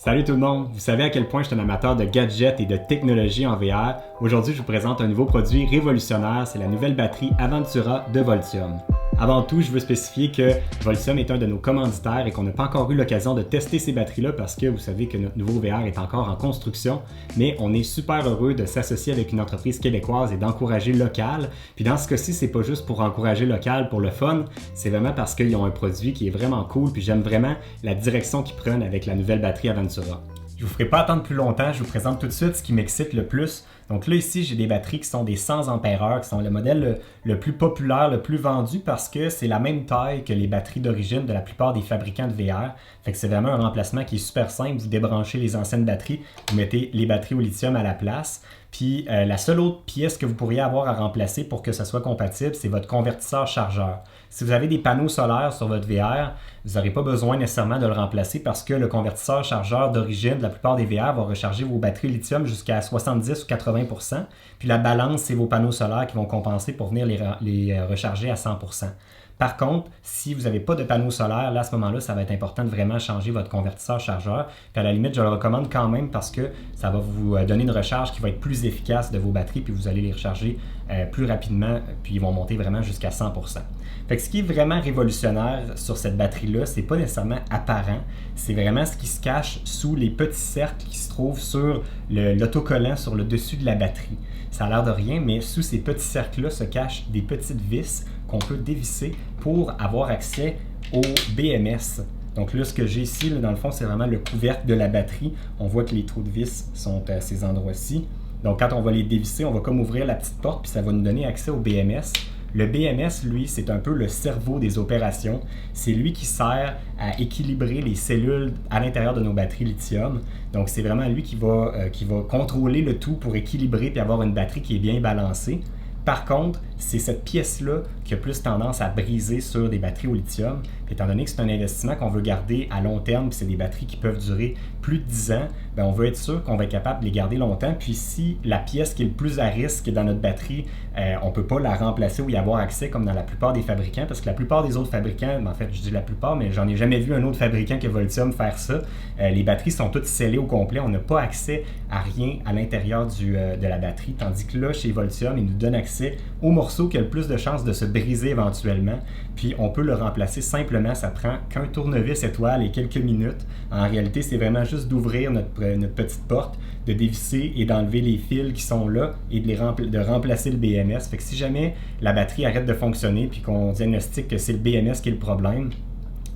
Salut tout le monde! Vous savez à quel point je suis un amateur de gadgets et de technologie en VR. Aujourd'hui, je vous présente un nouveau produit révolutionnaire, c'est la nouvelle batterie Aventura de Voltium. Avant tout, je veux spécifier que Voltium est un de nos commanditaires et qu'on n'a pas encore eu l'occasion de tester ces batteries-là parce que vous savez que notre nouveau VR est encore en construction, mais on est super heureux de s'associer avec une entreprise québécoise et d'encourager local. Puis dans ce cas-ci, c'est pas juste pour encourager local pour le fun, c'est vraiment parce qu'ils ont un produit qui est vraiment cool, puis j'aime vraiment la direction qu'ils prennent avec la nouvelle batterie Aventura. Je vous ferai pas attendre plus longtemps, je vous présente tout de suite ce qui m'excite le plus. Donc là ici, j'ai des batteries qui sont des 100 ampères-heure, qui sont le modèle le plus populaire, le plus vendu parce que c'est la même taille que les batteries d'origine de la plupart des fabricants de VR. Fait que c'est vraiment un remplacement qui est super simple. Vous débranchez les anciennes batteries, vous mettez les batteries au lithium à la place. Puis la seule autre pièce que vous pourriez avoir à remplacer pour que ça soit compatible, c'est votre convertisseur chargeur. Si vous avez des panneaux solaires sur votre VR, vous n'aurez pas besoin nécessairement de le remplacer parce que le convertisseur chargeur d'origine de la plupart des VR va recharger vos batteries lithium jusqu'à 70 ou 80%. Puis la balance, c'est vos panneaux solaires qui vont compenser pour venir les recharger à 100%. Par contre, si vous n'avez pas de panneaux solaires, là, à ce moment-là, ça va être important de vraiment changer votre convertisseur chargeur. Puis à la limite, je le recommande quand même parce que ça va vous donner une recharge qui va être plus efficace de vos batteries, puis vous allez les recharger plus rapidement, puis ils vont monter vraiment jusqu'à 100%. Fait que ce qui est vraiment révolutionnaire sur cette batterie-là, c'est pas nécessairement apparent, c'est vraiment ce qui se cache sous les petits cercles qui se trouvent sur l'autocollant sur le dessus de la batterie. Ça a l'air de rien, mais sous ces petits cercles-là se cachent des petites vis qu'on peut dévisser pour avoir accès au BMS. Donc là, ce que j'ai ici, là, dans le fond, c'est vraiment le couvercle de la batterie. On voit que les trous de vis sont à ces endroits-ci. Donc quand on va les dévisser, on va comme ouvrir la petite porte, puis ça va nous donner accès au BMS. Le BMS, lui, c'est un peu le cerveau des opérations. C'est lui qui sert à équilibrer les cellules à l'intérieur de nos batteries lithium. Donc, c'est vraiment lui qui va contrôler le tout pour équilibrer et avoir une batterie qui est bien balancée. Par contre, c'est cette pièce-là qui a plus tendance à briser sur des batteries au lithium. Puis, étant donné que c'est un investissement qu'on veut garder à long terme, puis c'est des batteries qui peuvent durer plus de 10 ans, bien, on veut être sûr qu'on va être capable de les garder longtemps. Puis si la pièce qui est le plus à risque dans notre batterie, on ne peut pas la remplacer ou y avoir accès comme dans la plupart des fabricants, parce que la plupart des autres fabricants, en fait je dis la plupart, mais j'en ai jamais vu un autre fabricant que Voltium faire ça. Les batteries sont toutes scellées au complet, on n'a pas accès à rien à l'intérieur de la batterie, tandis que là, chez Voltium, ils nous donnent accès au morceau qui a le plus de chances de se briser éventuellement, puis on peut le remplacer simplement, ça prend qu'un tournevis étoile et quelques minutes. En réalité, c'est vraiment juste d'ouvrir notre petite porte, de dévisser et d'enlever les fils qui sont là et de remplacer le BMS. Fait que si jamais la batterie arrête de fonctionner puis qu'on diagnostique que c'est le BMS qui est le problème,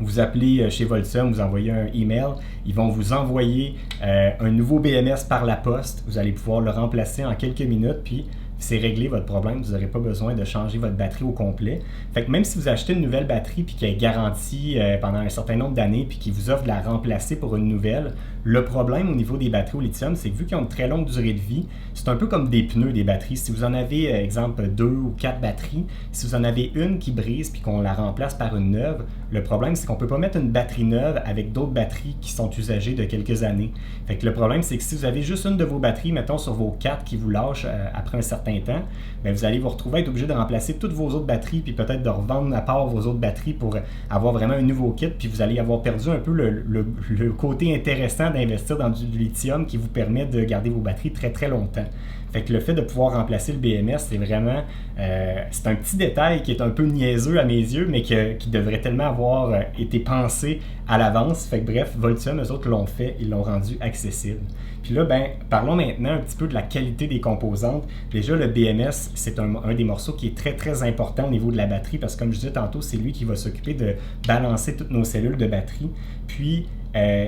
vous appelez chez Voltium, vous envoyez un email, ils vont vous envoyer un nouveau BMS par la poste. Vous allez pouvoir le remplacer en quelques minutes, puis c'est réglé votre problème, vous n'aurez pas besoin de changer votre batterie au complet. Fait que même si vous achetez une nouvelle batterie puis qui est garantie pendant un certain nombre d'années puis qui vous offre de la remplacer pour une nouvelle, le problème au niveau des batteries au lithium, c'est que vu qu'ils ont une très longue durée de vie, c'est un peu comme des pneus des batteries. Si vous en avez, exemple, 2 ou 4 batteries, si vous en avez une qui brise puis qu'on la remplace par une neuve, le problème, c'est qu'on ne peut pas mettre une batterie neuve avec d'autres batteries qui sont usagées de quelques années. Fait que le problème, c'est que si vous avez juste une de vos batteries, mettons sur vos 4 qui vous lâchent après un certain temps, bien, vous allez vous retrouver à être obligé de remplacer toutes vos autres batteries puis peut-être de revendre à part vos autres batteries pour avoir vraiment un nouveau kit, puis vous allez avoir perdu un peu le côté intéressant d'investir dans du lithium qui vous permet de garder vos batteries très très longtemps. Fait que le fait de pouvoir remplacer le BMS, c'est vraiment c'est un petit détail qui est un peu niaiseux à mes yeux, mais qui devrait tellement avoir été pensé à l'avance. Fait que bref, Voltium, eux autres l'ont fait, ils l'ont rendu accessible. Puis là, ben, parlons maintenant un petit peu de la qualité des composantes. Déjà, le BMS, c'est un des morceaux qui est très très important au niveau de la batterie, parce que comme je disais tantôt, c'est lui qui va s'occuper de balancer toutes nos cellules de batterie. Puis,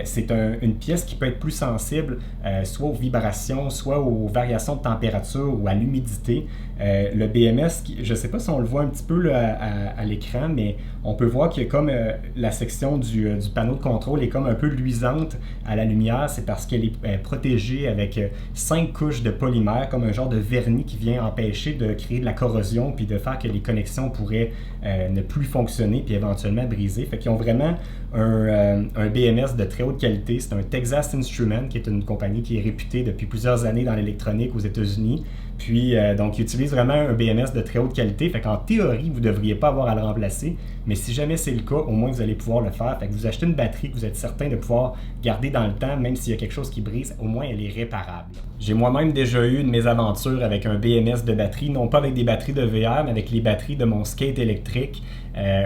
c'est une pièce qui peut être plus sensible soit aux vibrations, soit aux variations de température ou à l'humidité. Le BMS, je ne sais pas si on le voit un petit peu là, à l'écran, mais on peut voir que comme la section du panneau de contrôle est comme un peu luisante à la lumière, c'est parce qu'elle est protégée avec 5 couches de polymère, comme un genre de vernis qui vient empêcher de créer de la corrosion puis de faire que les connexions pourraient ne plus fonctionner puis éventuellement briser. Fait qu'ils ont vraiment un BMS de très haute qualité. C'est un Texas Instruments, qui est une compagnie qui est réputée depuis plusieurs années dans l'électronique aux États-Unis. Puis, donc, il utilise vraiment un BMS de très haute qualité. Fait qu'en théorie, vous ne devriez pas avoir à le remplacer. Mais si jamais c'est le cas, au moins, vous allez pouvoir le faire. Fait que vous achetez une batterie que vous êtes certain de pouvoir garder dans le temps, même s'il y a quelque chose qui brise, au moins, elle est réparable. J'ai moi-même déjà eu une mésaventure avec un BMS de batterie, non pas avec des batteries de VR, mais avec les batteries de mon skate électrique,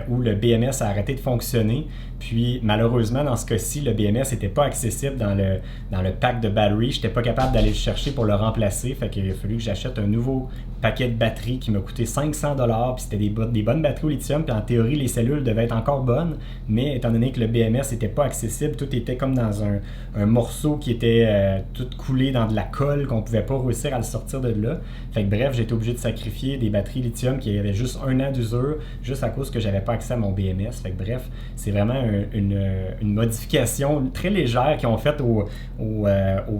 où le BMS a arrêté de fonctionner. Puis malheureusement, dans ce cas-ci, le BMS n'était pas accessible dans le pack de batteries. Je n'étais pas capable d'aller le chercher pour le remplacer. Fait qu'il a fallu que j'achète un nouveau paquet de batteries qui m'a coûté 500$. Puis c'était des bonnes batteries au lithium. Puis en théorie, les cellules devaient être encore bonnes. Mais étant donné que le BMS n'était pas accessible, tout était comme dans un morceau qui était tout coulé dans de la colle, qu'on ne pouvait pas réussir à le sortir de là. Fait que bref, j'ai été obligé de sacrifier des batteries lithium qui avaient juste 1 an d'usure, juste à cause que j'avais pas accès à mon BMS. Fait que bref, c'est vraiment une modification très légère qu'ils ont faite au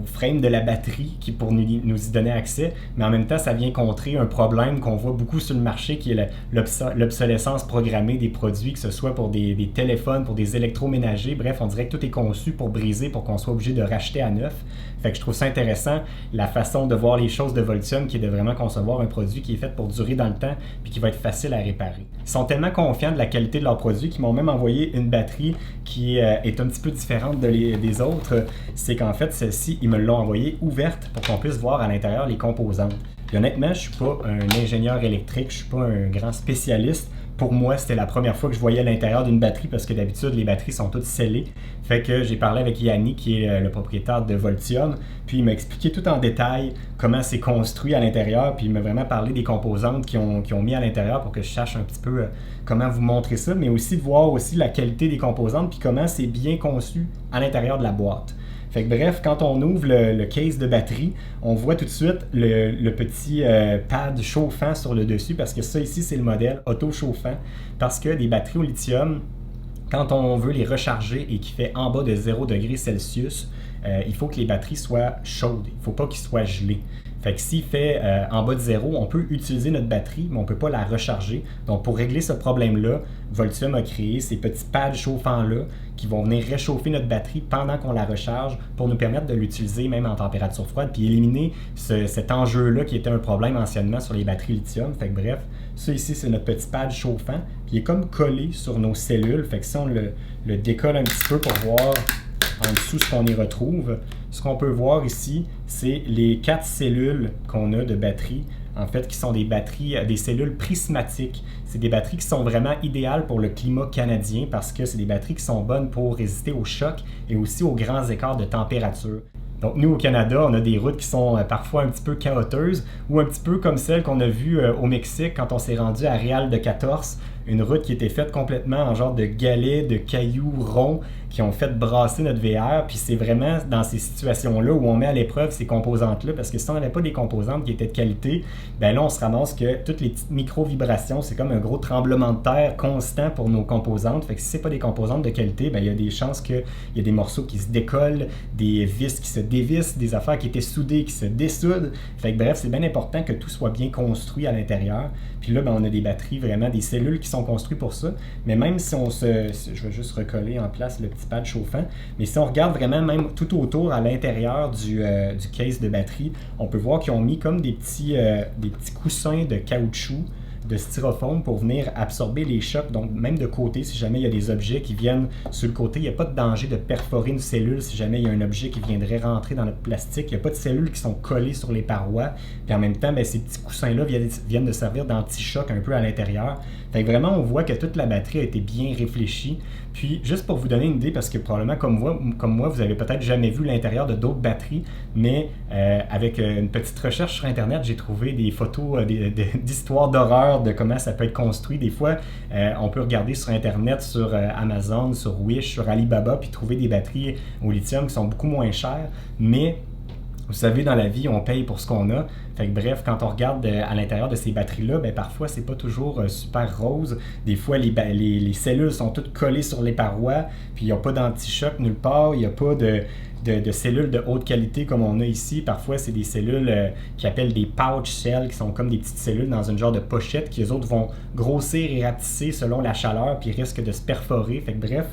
frame de la batterie pour nous y donner accès, mais en même temps, ça vient contrer un problème qu'on voit beaucoup sur le marché qui est l'obsolescence programmée des produits, que ce soit pour des téléphones, pour des électroménagers. Bref, on dirait que tout est conçu pour briser, pour qu'on soit obligé de racheter à neuf. Fait que je trouve ça intéressant, la façon de voir les choses de Voltium, qui est de vraiment concevoir un produit qui est fait pour durer dans le temps puis qui va être facile à réparer. Ils sont tellement confiants de la qualité de leurs produits qu'ils m'ont même envoyé une batterie qui est un petit peu différente des autres. C'est qu'en fait, celle-ci, ils me l'ont envoyée ouverte pour qu'on puisse voir à l'intérieur les composantes. Et honnêtement, je ne suis pas un ingénieur électrique, je ne suis pas un grand spécialiste. Pour moi, c'était la première fois que je voyais l'intérieur d'une batterie parce que d'habitude, les batteries sont toutes scellées. Fait que j'ai parlé avec Yanni, qui est le propriétaire de Voltium, puis il m'a expliqué tout en détail comment c'est construit à l'intérieur, puis il m'a vraiment parlé des composantes qu'ils ont mis à l'intérieur pour que je sache un petit peu comment vous montrer ça, mais aussi de voir aussi la qualité des composantes, puis comment c'est bien conçu à l'intérieur de la boîte. Fait que bref, quand on ouvre le case de batterie, on voit tout de suite le petit pad chauffant sur le dessus, parce que ça ici, c'est le modèle auto-chauffant, parce que les batteries au lithium, quand on veut les recharger et qu'il fait en bas de 0 degrés Celsius, il faut que les batteries soient chaudes, il ne faut pas qu'ils soient gelés. Fait que s'il fait en bas de 0, on peut utiliser notre batterie, mais on ne peut pas la recharger. Donc, pour régler ce problème-là, Voltium a créé ces petits pads chauffants-là qui vont venir réchauffer notre batterie pendant qu'on la recharge pour nous permettre de l'utiliser même en température froide puis éliminer cet enjeu-là qui était un problème anciennement sur les batteries lithium. Fait que bref, ça ici, c'est notre petit pad chauffant. Puis il est comme collé sur nos cellules. Fait que si on le décolle un petit peu pour voir en dessous ce qu'on y retrouve, ce qu'on peut voir ici, c'est les 4 cellules qu'on a de batterie, en fait, qui sont des batteries, des cellules prismatiques. C'est des batteries qui sont vraiment idéales pour le climat canadien parce que c'est des batteries qui sont bonnes pour résister aux chocs et aussi aux grands écarts de température. Donc nous, au Canada, on a des routes qui sont parfois un petit peu chaotiques ou un petit peu comme celle qu'on a vue au Mexique quand on s'est rendu à Real de 14, une route qui était faite complètement en genre de galets, de cailloux ronds qui ont fait brasser notre VR. Puis c'est vraiment dans ces situations-là où on met à l'épreuve ces composantes-là, parce que si on n'avait pas des composantes qui étaient de qualité, ben là, on se ramasse que toutes les petites micro-vibrations, c'est comme un gros tremblement de terre constant pour nos composantes. Fait que si c'est pas des composantes de qualité, ben il y a des chances qu'il y ait des morceaux qui se décollent, des vis qui se dévissent, des affaires qui étaient soudées qui se dessoudent. Fait que bref, c'est bien important que tout soit bien construit à l'intérieur. Puis là, ben, on a des batteries, vraiment des cellules qui sont construites pour ça. Mais même si je vais juste recoller en place le petit pad chauffant, mais si on regarde vraiment même tout autour à l'intérieur du case de batterie, on peut voir qu'ils ont mis comme des petits coussins de caoutchouc, de styrofoam pour venir absorber les chocs. Donc même de côté, si jamais il y a des objets qui viennent sur le côté, il n'y a pas de danger de perforer une cellule si jamais il y a un objet qui viendrait rentrer dans notre plastique. Il n'y a pas de cellules qui sont collées sur les parois. Puis en même temps, ben, ces petits coussins-là viennent de servir d'anti-choc un peu à l'intérieur. Fait que vraiment, on voit que toute la batterie a été bien réfléchie. Puis, juste pour vous donner une idée, parce que probablement, comme moi, vous avez peut-être jamais vu l'intérieur de d'autres batteries, mais avec une petite recherche sur Internet, j'ai trouvé des photos d'histoires d'horreur de comment ça peut être construit. Des fois, on peut regarder sur Internet, sur Amazon, sur Wish, sur Alibaba, puis trouver des batteries au lithium qui sont beaucoup moins chères, mais vous savez, dans la vie, on paye pour ce qu'on a. Fait que bref, quand on regarde à l'intérieur de ces batteries-là, ben parfois, c'est pas toujours super rose. Des fois, les cellules sont toutes collées sur les parois, puis il n'y a pas d'anti-choc nulle part, il n'y a pas de cellules de haute qualité comme on a ici. Parfois, c'est des cellules qui appellent des pouch cells, qui sont comme des petites cellules dans une genre de pochette, qui eux autres vont grossir et rapetisser selon la chaleur, puis risquent de se perforer. Fait que bref,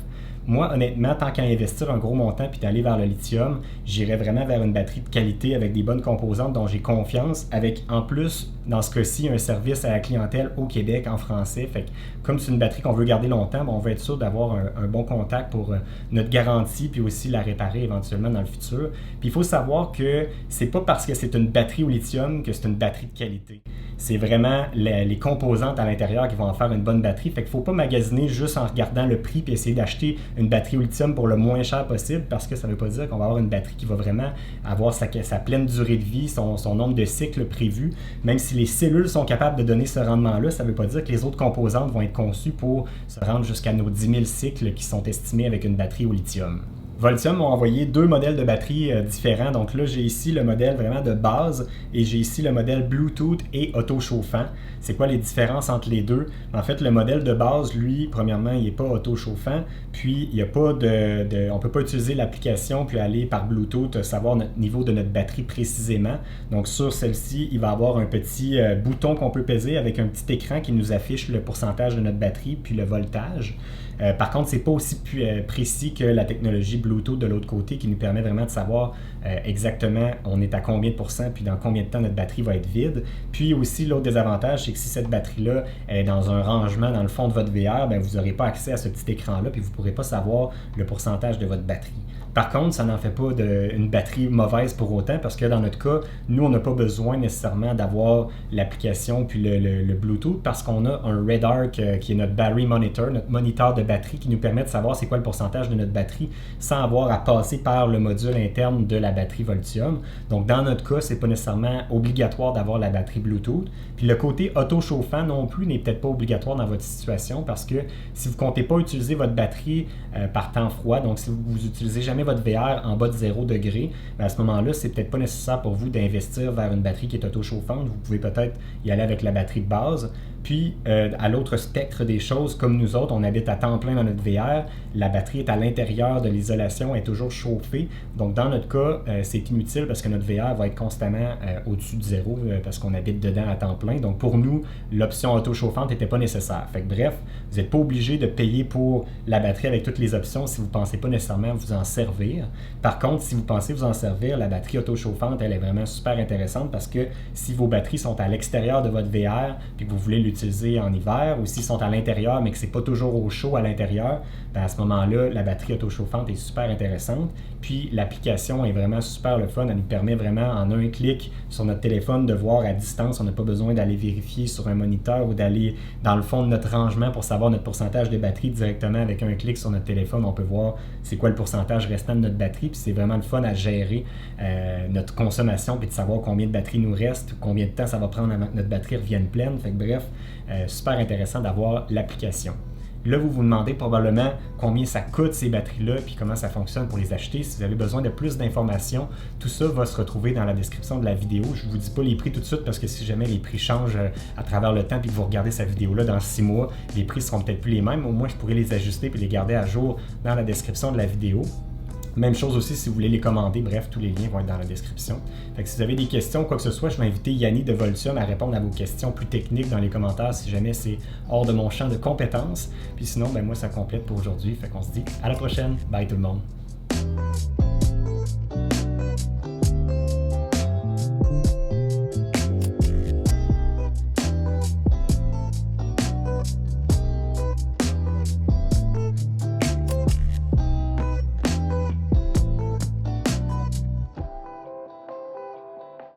Moi, honnêtement, tant qu'à investir un gros montant puis d'aller vers le lithium, j'irais vraiment vers une batterie de qualité avec des bonnes composantes dont j'ai confiance, avec en plus, dans ce cas-ci, un service à la clientèle au Québec en français. Fait que, comme c'est une batterie qu'on veut garder longtemps, on veut être sûr d'avoir un bon contact pour notre garantie puis aussi la réparer éventuellement dans le futur. Puis il faut savoir que c'est pas parce que c'est une batterie au lithium que c'est une batterie de qualité. C'est vraiment les composantes à l'intérieur qui vont en faire une bonne batterie. Fait qu'il ne faut pas magasiner juste en regardant le prix et essayer d'acheter une batterie au lithium pour le moins cher possible, parce que ça ne veut pas dire qu'on va avoir une batterie qui va vraiment avoir sa pleine durée de vie, son nombre de cycles prévus. Même si les cellules sont capables de donner ce rendement-là, ça ne veut pas dire que les autres composantes vont être conçues pour se rendre jusqu'à nos 10 000 cycles qui sont estimés avec une batterie au lithium. Voltium m'a envoyé deux modèles de batteries différents. Donc là, j'ai ici le modèle vraiment de base et j'ai ici le modèle Bluetooth et auto-chauffant. C'est quoi les différences entre les deux? En fait, le modèle de base, lui, premièrement, il n'est pas auto-chauffant. Puis, il n'y a pas on ne peut pas utiliser l'application puis aller par Bluetooth savoir notre niveau de notre batterie précisément. Donc, sur celle-ci, il va y avoir un petit bouton qu'on peut peser avec un petit écran qui nous affiche le pourcentage de notre batterie puis le voltage. Par contre, c'est pas aussi précis que la technologie Bluetooth de l'autre côté qui nous permet vraiment de savoir exactement on est à combien de pourcents puis dans combien de temps notre batterie va être vide. Puis aussi, l'autre désavantage, c'est que si cette batterie-là est dans un rangement dans le fond de votre VR, ben, vous n'aurez pas accès à ce petit écran-là puis vous ne pourrez pas savoir le pourcentage de votre batterie. Par contre, ça n'en fait pas une batterie mauvaise pour autant parce que dans notre cas, nous, on n'a pas besoin nécessairement d'avoir l'application puis le Bluetooth parce qu'on a un Redarc qui est notre battery monitor, notre moniteur de batterie qui nous permet de savoir c'est quoi le pourcentage de notre batterie sans avoir à passer par le module interne de la batterie Voltium. Donc, dans notre cas, c'est pas nécessairement obligatoire d'avoir la batterie Bluetooth. Puis le côté auto-chauffant non plus n'est peut-être pas obligatoire dans votre situation parce que si vous ne comptez pas utiliser votre batterie par temps froid, donc si vous n'utilisez jamais votre VR en bas de 0 degré, à ce moment-là, c'est peut-être pas nécessaire pour vous d'investir vers une batterie qui est auto-chauffante. Vous pouvez peut-être y aller avec la batterie de base. Puis, à l'autre spectre des choses, comme nous autres, on habite à temps plein dans notre VR, la batterie est à l'intérieur de l'isolation, elle est toujours chauffée. Donc, dans notre cas, c'est inutile parce que notre VR va être constamment au-dessus de 0 parce qu'on habite dedans à temps plein. Donc, pour nous, l'option auto-chauffante n'était pas nécessaire. Fait que bref, vous n'êtes pas obligé de payer pour la batterie avec toutes les options si vous ne pensez pas nécessairement vous en servir. Par contre, si vous pensez vous en servir, la batterie auto-chauffante, elle est vraiment super intéressante parce que si vos batteries sont à l'extérieur de votre VR puis que vous voulez l'utiliser en hiver ou s'ils sont à l'intérieur mais que c'est pas toujours au chaud à l'intérieur, ben à ce moment-là, la batterie auto-chauffante est super intéressante. Puis l'application est vraiment super le fun. Elle nous permet vraiment en un clic sur notre téléphone de voir à distance. On n'a pas besoin d'aller vérifier sur un moniteur ou d'aller dans le fond de notre rangement pour savoir notre pourcentage de batterie directement avec un clic sur notre téléphone. On peut voir c'est quoi le pourcentage restant de notre batterie. Puis c'est vraiment le fun à gérer notre consommation puis de savoir combien de batterie nous reste, combien de temps ça va prendre avant que notre batterie revienne pleine. Fait que bref, super intéressant d'avoir l'application. Là, vous vous demandez probablement combien ça coûte ces batteries-là puis comment ça fonctionne pour les acheter. Si vous avez besoin de plus d'informations, tout ça va se retrouver dans la description de la vidéo. Je ne vous dis pas les prix tout de suite parce que si jamais les prix changent à travers le temps puis que vous regardez cette vidéo-là dans 6 mois, les prix seront peut-être plus les mêmes. Au moins, je pourrais les ajuster puis les garder à jour dans la description de la vidéo. Même chose aussi si vous voulez les commander. Bref, tous les liens vont être dans la description. Fait que si vous avez des questions ou quoi que ce soit, je vais inviter Yanni de Voltium à répondre à vos questions plus techniques dans les commentaires si jamais c'est hors de mon champ de compétences. Puis sinon, ben moi, ça complète pour aujourd'hui. Fait qu'on se dit à la prochaine. Bye tout le monde.